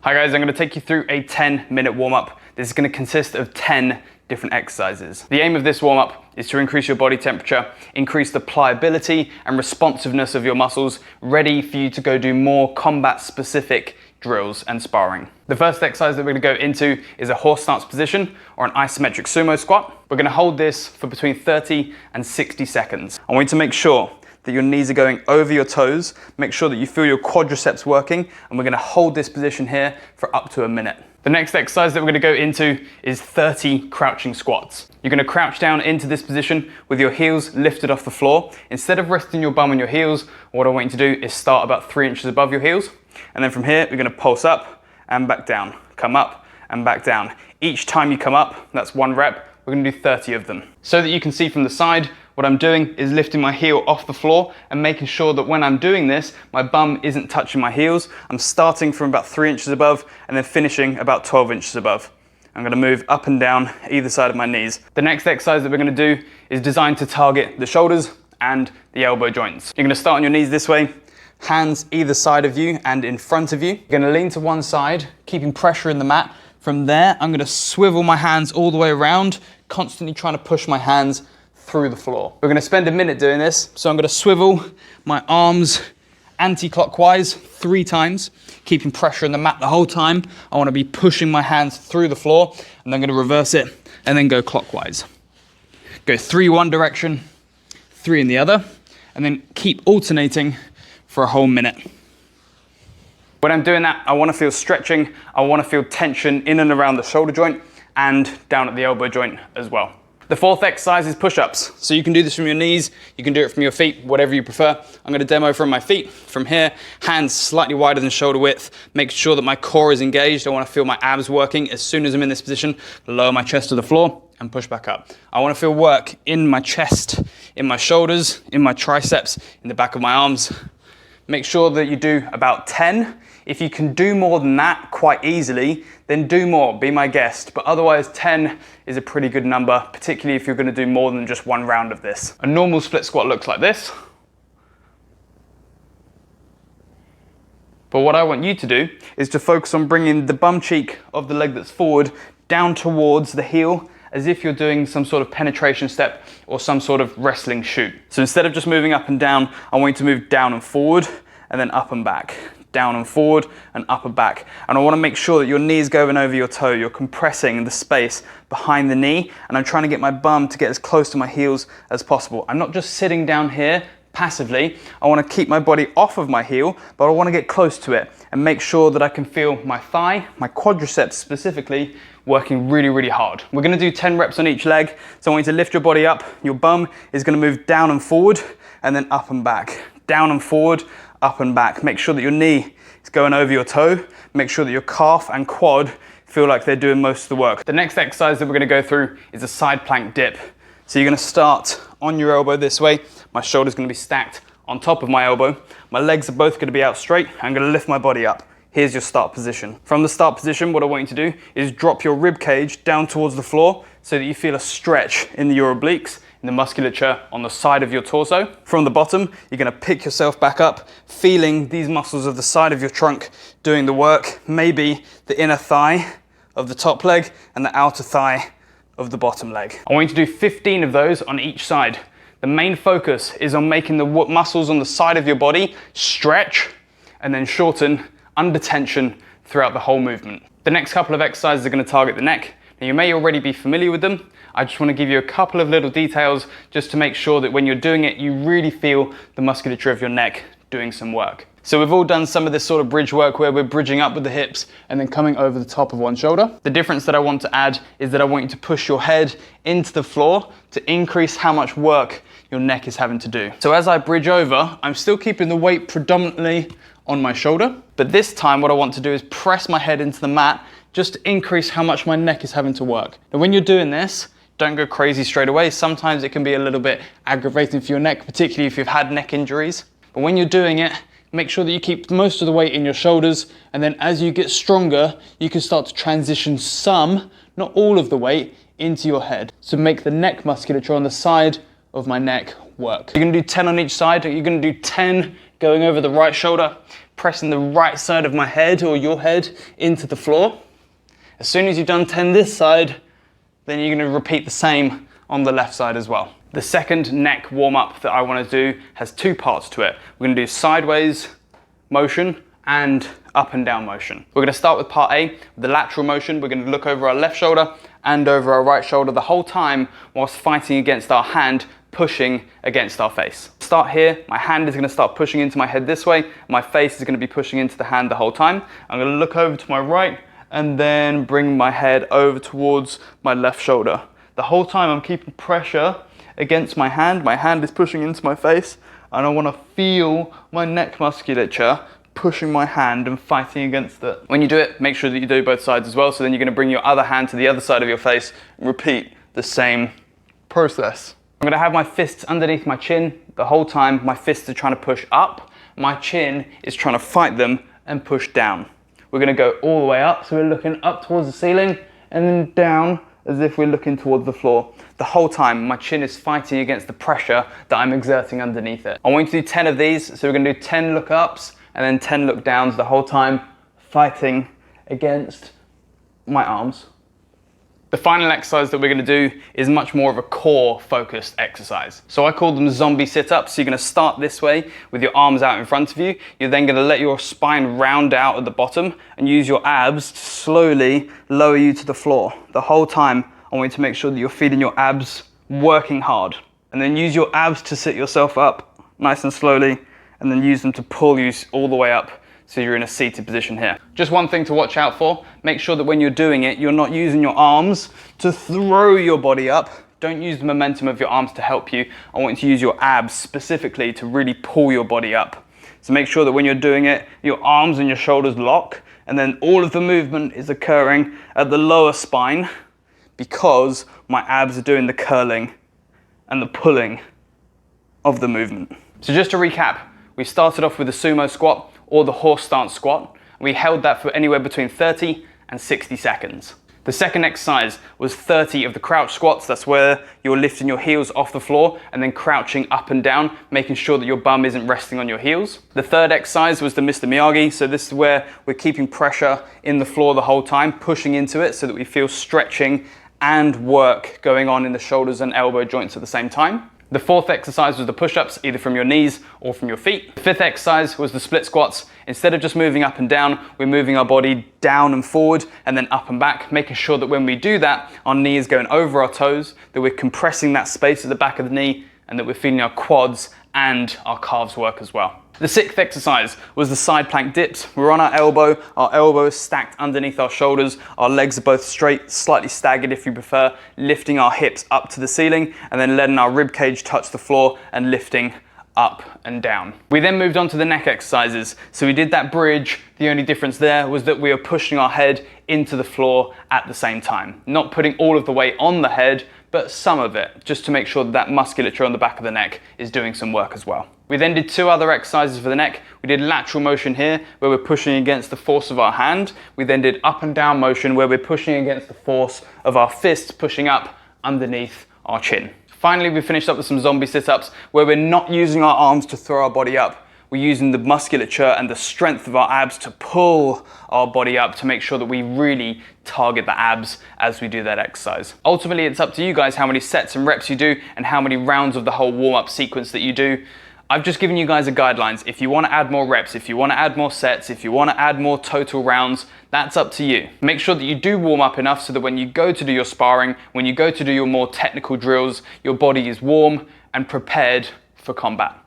Hi guys, I'm going to take you through a 10-minute warm-up. This is going to consist of 10 different exercises. The aim of this warm-up is to increase your body temperature, increase the pliability and responsiveness of your muscles, ready for you to go do more combat-specific drills and sparring. The first exercise that we're going to go into is a horse stance position or an isometric sumo squat. We're going to hold this for between 30 and 60 seconds. I want you to make sure that your knees are going over your toes. Make sure that you feel your quadriceps working, and we're going to hold this position here for up to a minute. The next exercise that we're going to go into is 30 crouching squats. You're going to crouch down into this position with your heels lifted off the floor. Instead of resting your bum on your heels, what I want you to do is start about 3 inches above your heels. And then from here, we're going to pulse up and back down, come up and back down. Each time you come up, that's 1 rep. We're going to do 30 of them. So that you can see from the side, what I'm doing is lifting my heel off the floor and making sure that when I'm doing this, my bum isn't touching my heels. I'm starting from about 3 inches above and then finishing about 12 inches above. I'm going to move up and down either side of my knees. The next exercise that we're going to do is designed to target the shoulders and the elbow joints. You're going to start on your knees this way, hands either side of you and in front of you. You're going to lean to one side, keeping pressure in the mat. From there, I'm going to swivel my hands all the way around, constantly trying to push my hands through the floor. We're going to spend a minute doing this, so I'm going to swivel my arms anti-clockwise 3 times, keeping pressure in the mat the whole time. I want to be pushing my hands through the floor, and I'm going to reverse it and then go clockwise. Go 3 one direction, 3 in the other, and then keep alternating for a whole minute. When I'm doing that, I want to feel stretching, I want to feel tension in and around the shoulder joint and down at the elbow joint as well. The fourth exercise is push-ups. So you can do this from your knees, you can do it from your feet, whatever you prefer. I'm going to demo from my feet. From here, hands slightly wider than shoulder width. Make sure that my core is engaged. I want to feel my abs working. As soon as I'm in this position, lower my chest to the floor and push back up. I want to feel work in my chest, in my shoulders, in my triceps, in the back of my arms. Make sure that you do about 10. If you can do more than that quite easily, then do more, be my guest. But otherwise 10 is a pretty good number, particularly if you're going to do more than just 1 round of this. A normal split squat looks like this. But what I want you to do is to focus on bringing the bum cheek of the leg that's forward down towards the heel, as if you're doing some sort of penetration step or some sort of wrestling shoot. So instead of just moving up and down, I want you to move down and forward and then up and back. Down and forward and up and back. And I want to make sure that your knee is going over your toe. You're compressing the space behind the knee, and I'm trying to get my bum to get as close to my heels as possible. I'm not just sitting down here passively. I want to keep my body off of my heel, but I want to get close to it and make sure that I can feel my thigh, my quadriceps specifically, working really, really hard. We're going to do 10 reps on each leg. So I want you to lift your body up. Your bum is going to move down and forward and then up and back. Down and forward, up and back. Make sure that your knee is going over your toe. Make sure that your calf and quad feel like they're doing most of the work. The next exercise that we're going to go through is a side plank dip. So you're going to start on your elbow this way. My shoulder's going to be stacked on top of my elbow. My legs are both going to be out straight. I'm going to lift my body up. Here's your start position. From the start position, what I want you to do is drop your rib cage down towards the floor so that you feel a stretch in your obliques, in the musculature on the side of your torso. From the bottom, you're going to pick yourself back up, feeling these muscles of the side of your trunk doing the work, maybe the inner thigh of the top leg and the outer thigh of the bottom leg. I want you to do 15 of those on each side. The main focus is on making the muscles on the side of your body stretch and then shorten under tension throughout the whole movement. The next couple of exercises are going to target the neck. Now you may already be familiar with them. I just want to give you a couple of little details just to make sure that when you're doing it, you really feel the musculature of your neck doing some work. So we've all done some of this sort of bridge work where we're bridging up with the hips and then coming over the top of one shoulder. The difference that I want to add is that I want you to push your head into the floor to increase how much work your neck is having to do. So as I bridge over, I'm still keeping the weight predominantly on my shoulder, but this time what I want to do is press my head into the mat just to increase how much my neck is having to work. Now when you're doing this, don't go crazy straight away. Sometimes it can be a little bit aggravating for your neck, particularly if you've had neck injuries. But when you're doing it, make sure that you keep most of the weight in your shoulders, and then as you get stronger, you can start to transition some, not all of the weight, into your head. So make the neck musculature on the side of my neck work. You're gonna do 10 on each side. You're gonna do 10 going over the right shoulder, pressing the right side of my head or your head into the floor. As soon as you've done 10 this side, then you're going to repeat the same on the left side as well. The second neck warm-up that I want to do has two parts to it. We're going to do sideways motion and up and down motion. We're going to start with part A, the lateral motion. We're going to look over our left shoulder and over our right shoulder the whole time whilst fighting against our hand, pushing against our face. Start here, my hand is going to start pushing into my head this way, my face is going to be pushing into the hand the whole time. I'm going to look over to my right and then bring my head over towards my left shoulder. The whole time I'm keeping pressure against my hand is pushing into my face, and I want to feel my neck musculature pushing my hand and fighting against it. When you do it, make sure that you do both sides as well, so then you're going to bring your other hand to the other side of your face and repeat the same process. I'm going to have my fists underneath my chin the whole time. My fists are trying to push up, my chin is trying to fight them and push down. We're going to go all the way up, so we're looking up towards the ceiling and then down as if we're looking towards the floor. The whole time my chin is fighting against the pressure that I'm exerting underneath it. I want you to do 10 of these, so we're going to do 10 look ups and then 10 look downs the whole time, fighting against my arms. The final exercise that we're going to do is much more of a core focused exercise. So I call them zombie sit-ups. So you're going to start this way with your arms out in front of you. You're then going to let your spine round out at the bottom and use your abs to slowly lower you to the floor. The whole time I want you to make sure that you're feeling your abs working hard. And then use your abs to sit yourself up nice and slowly, and then use them to pull you all the way up so you're in a seated position here. Just one thing to watch out for, make sure that when you're doing it, you're not using your arms to throw your body up. Don't use the momentum of your arms to help you. I want you to use your abs specifically to really pull your body up. So make sure that when you're doing it, your arms and your shoulders lock, and then all of the movement is occurring at the lower spine because my abs are doing the curling and the pulling of the movement. So just to recap, we started off with the sumo squat or the horse stance squat. We held that for anywhere between 30 and 60 seconds. The second exercise was 30 of the crouch squats. That's where you're lifting your heels off the floor and then crouching up and down, making sure that your bum isn't resting on your heels. The third exercise was the Mr. Miyagi. So this is where we're keeping pressure in the floor the whole time, pushing into it so that we feel stretching and work going on in the shoulders and elbow joints at the same time. The fourth exercise was the push-ups, either from your knees or from your feet. The fifth exercise was the split squats. Instead of just moving up and down, we're moving our body down and forward and then up and back, making sure that when we do that, our knee is going over our toes, that we're compressing that space at the back of the knee, and that we're feeling our quads and our calves work as well. The sixth exercise was the side plank dips. We're on our elbow is stacked underneath our shoulders, our legs are both straight, slightly staggered if you prefer, lifting our hips up to the ceiling and then letting our rib cage touch the floor and lifting up and down. We then moved on to the neck exercises. So we did that bridge. The only difference there was that we were pushing our head into the floor at the same time, not putting all of the weight on the head, but some of it, just to make sure that that musculature on the back of the neck is doing some work as well. We then did two other exercises for the neck. We did lateral motion here, where we're pushing against the force of our hand. We then did up and down motion, where we're pushing against the force of our fists, pushing up underneath our chin. Finally, we finished up with some zombie sit-ups, where we're not using our arms to throw our body up. We're using the musculature and the strength of our abs to pull our body up to make sure that we really target the abs as we do that exercise. Ultimately, it's up to you guys how many sets and reps you do and how many rounds of the whole warm-up sequence that you do. I've just given you guys the guidelines. If you want to add more reps, if you want to add more sets, if you want to add more total rounds, that's up to you. Make sure that you do warm up enough so that when you go to do your sparring, when you go to do your more technical drills, your body is warm and prepared for combat.